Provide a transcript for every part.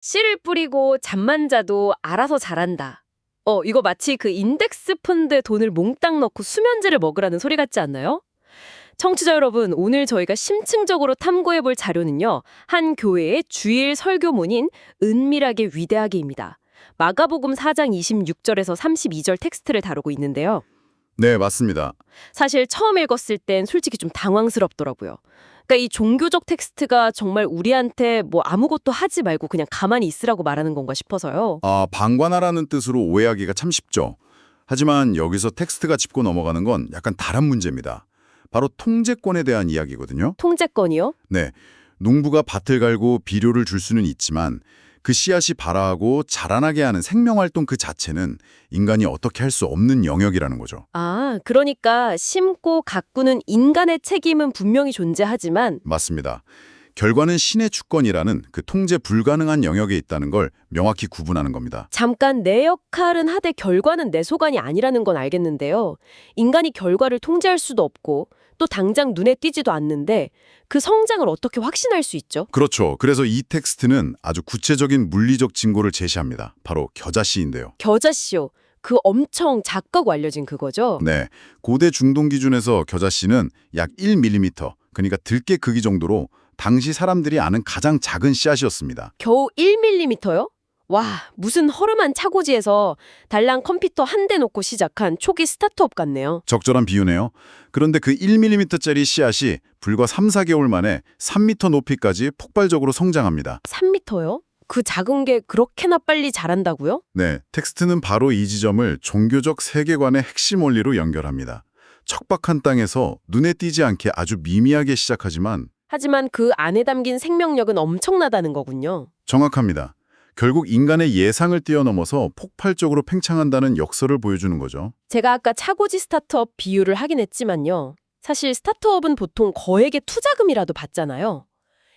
씨를 뿌리고 잠만 자도 알아서 자란다. 이거 마치 그 인덱스 펀드에 돈을 몽땅 넣고 수면제를 먹으라는 소리 같지 않나요? 청취자 여러분, 오늘 저희가 심층적으로 탐구해 볼 자료는요. 한 교회의 주일 설교문인 은밀하게 위대하게입니다. 마가복음 4장 26절에서 32절 텍스트를 다루고 있는데요. 네, 맞습니다. 사실 처음 읽었을 땐 솔직히 좀 당황스럽더라고요. 그러니까 이 종교적 텍스트가 정말 우리한테 뭐 아무것도 하지 말고 그냥 가만히 있으라고 말하는 건가 싶어서요. 방관하라는 뜻으로 오해하기가 참 쉽죠. 하지만 여기서 텍스트가 짚고 넘어가는 건 약간 다른 문제입니다. 바로 통제권에 대한 이야기거든요. 통제권이요? 네, 농부가 밭을 갈고 비료를 줄 수는 있지만 그 씨앗이 발아하고 자라나게 하는 생명활동 그 자체는 인간이 어떻게 할 수 없는 영역이라는 거죠. 그러니까 심고 가꾸는 인간의 책임은 분명히 존재하지만 맞습니다. 결과는 신의 주권이라는 그 통제 불가능한 영역에 있다는 걸 명확히 구분하는 겁니다. 잠깐 내 역할은 하되 결과는 내 소관이 아니라는 건 알겠는데요. 인간이 결과를 통제할 수도 없고 또 당장 눈에 띄지도 않는데 그 성장을 어떻게 확신할 수 있죠? 그렇죠. 그래서 이 텍스트는 아주 구체적인 물리적 증거를 제시합니다. 바로 겨자씨인데요. 겨자씨요. 그 엄청 작다고 알려진 그거죠? 네, 고대 중동 기준에서 겨자씨는 약 1mm, 그러니까 들깨 크기 정도로 당시 사람들이 아는 가장 작은 씨앗이었습니다. 겨우 1mm요? 와, 무슨 허름한 차고지에서 달랑 컴퓨터 한 대 놓고 시작한 초기 스타트업 같네요. 적절한 비유네요. 그런데 그 1mm짜리 씨앗이 불과 3, 4개월 만에 3m 높이까지 폭발적으로 성장합니다. 3m요? 그 작은 게 그렇게나 빨리 자란다고요? 네, 텍스트는 바로 이 지점을 종교적 세계관의 핵심 원리로 연결합니다. 척박한 땅에서 눈에 띄지 않게 아주 미미하게 시작하지만 하지만 그 안에 담긴 생명력은 엄청나다는 거군요. 정확합니다. 결국 인간의 예상을 뛰어넘어서 폭발적으로 팽창한다는 역설을 보여주는 거죠. 제가 아까 차고지 스타트업 비유를 하긴 했지만요. 사실 스타트업은 보통 거액의 투자금이라도 받잖아요.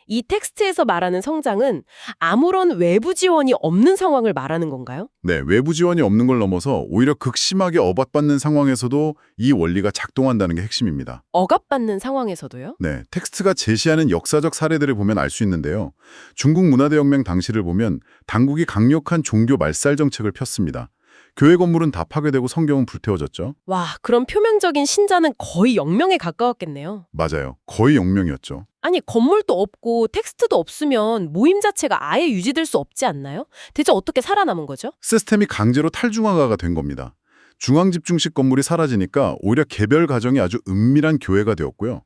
이 텍스트에서 말하는 성장은 아무런 외부 지원이 없는 상황을 말하는 건가요? 네, 외부 지원이 없는 걸 넘어서 오히려 극심하게 억압받는 상황에서도 이 원리가 작동한다는 게 핵심입니다. 억압받는 상황에서도요? 네, 텍스트가 제시하는 역사적 사례들을 보면 알 수 있는데요. 중국 문화대혁명 당시를 보면 당국이 강력한 종교 말살 정책을 폈습니다. 교회 건물은 다 파괴되고 성경은 불태워졌죠. 와, 그럼 표면적인 신자는 거의 0명에 가까웠겠네요. 맞아요. 거의 영명이었죠. 아니, 건물도 없고 텍스트도 없으면 모임 자체가 아예 유지될 수 없지 않나요? 대체 어떻게 살아남은 거죠? 시스템이 강제로 탈중앙화가 된 겁니다. 중앙집중식 건물이 사라지니까 오히려 개별 가정이 아주 은밀한 교회가 되었고요.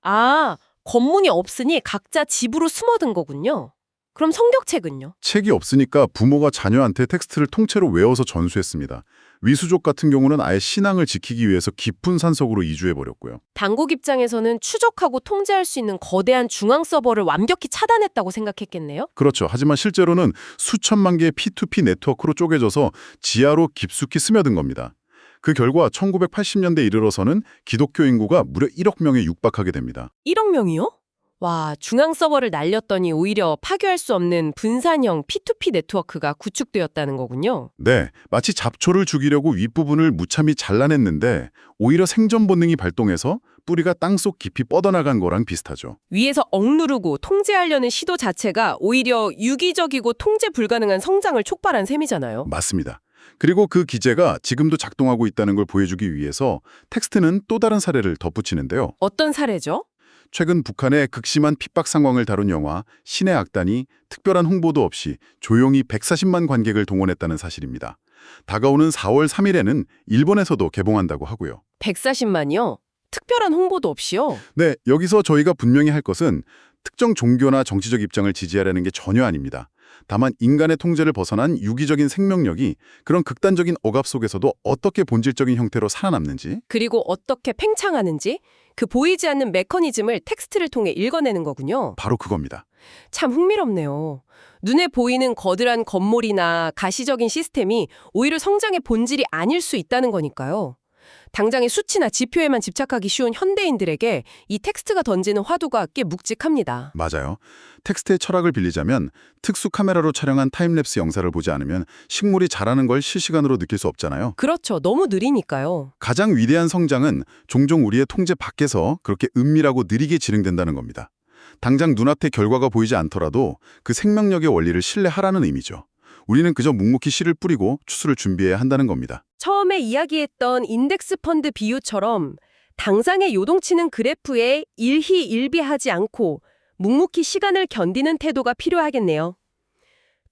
건물이 없으니 각자 집으로 숨어든 거군요. 그럼 성경책은요? 책이 없으니까 부모가 자녀한테 텍스트를 통째로 외워서 전수했습니다. 위수족 같은 경우는 아예 신앙을 지키기 위해서 깊은 산속으로 이주해버렸고요. 당국 입장에서는 추적하고 통제할 수 있는 거대한 중앙 서버를 완벽히 차단했다고 생각했겠네요? 그렇죠. 하지만 실제로는 수천만 개의 P2P 네트워크로 쪼개져서 지하로 깊숙이 스며든 겁니다. 그 결과 1980년대 이르러서는 기독교 인구가 무려 1억 명에 육박하게 됩니다. 1억 명이요? 와, 중앙 서버를 날렸더니 오히려 파괴할 수 없는 분산형 P2P 네트워크가 구축되었다는 거군요. 네, 마치 잡초를 죽이려고 윗부분을 무참히 잘라냈는데 오히려 생존 본능이 발동해서 뿌리가 땅속 깊이 뻗어나간 거랑 비슷하죠. 위에서 억누르고 통제하려는 시도 자체가 오히려 유기적이고 통제 불가능한 성장을 촉발한 셈이잖아요. 맞습니다. 그리고 그 기제가 지금도 작동하고 있다는 걸 보여주기 위해서 텍스트는 또 다른 사례를 덧붙이는데요. 어떤 사례죠? 최근 북한의 극심한 핍박 상황을 다룬 영화 신의 악단이 특별한 홍보도 없이 조용히 140만 관객을 동원했다는 사실입니다. 다가오는 4월 3일에는 일본에서도 개봉한다고 하고요. 140만이요? 특별한 홍보도 없이요? 네, 여기서 저희가 분명히 할 것은 특정 종교나 정치적 입장을 지지하려는 게 전혀 아닙니다. 다만 인간의 통제를 벗어난 유기적인 생명력이 그런 극단적인 억압 속에서도 어떻게 본질적인 형태로 살아남는지, 그리고 어떻게 팽창하는지 그 보이지 않는 메커니즘을 텍스트를 통해 읽어내는 거군요. 바로 그겁니다. 참 흥미롭네요. 눈에 보이는 거대한 건물이나 가시적인 시스템이 오히려 성장의 본질이 아닐 수 있다는 거니까요. 당장의 수치나 지표에만 집착하기 쉬운 현대인들에게 이 텍스트가 던지는 화두가 꽤 묵직합니다. 맞아요. 텍스트의 철학을 빌리자면 특수 카메라로 촬영한 타임랩스 영상을 보지 않으면 식물이 자라는 걸 실시간으로 느낄 수 없잖아요. 그렇죠. 너무 느리니까요. 가장 위대한 성장은 종종 우리의 통제 밖에서 그렇게 은밀하고 느리게 진행된다는 겁니다. 당장 눈앞에 결과가 보이지 않더라도 그 생명력의 원리를 신뢰하라는 의미죠. 우리는 그저 묵묵히 씨를 뿌리고 추수를 준비해야 한다는 겁니다. 처음에 이야기했던 인덱스 펀드 비유처럼 당장에 요동치는 그래프에 일희일비하지 않고 묵묵히 시간을 견디는 태도가 필요하겠네요.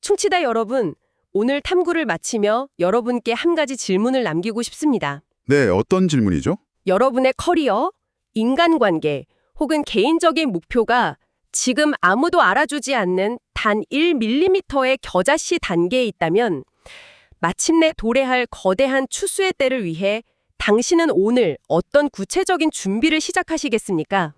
충치다 여러분, 오늘 탐구를 마치며 여러분께 한 가지 질문을 남기고 싶습니다. 네, 어떤 질문이죠? 여러분의 커리어, 인간관계 혹은 개인적인 목표가 지금 아무도 알아주지 않는 단 1mm의 겨자씨 단계에 있다면 마침내 도래할 거대한 추수의 때를 위해 당신은 오늘 어떤 구체적인 준비를 시작하시겠습니까?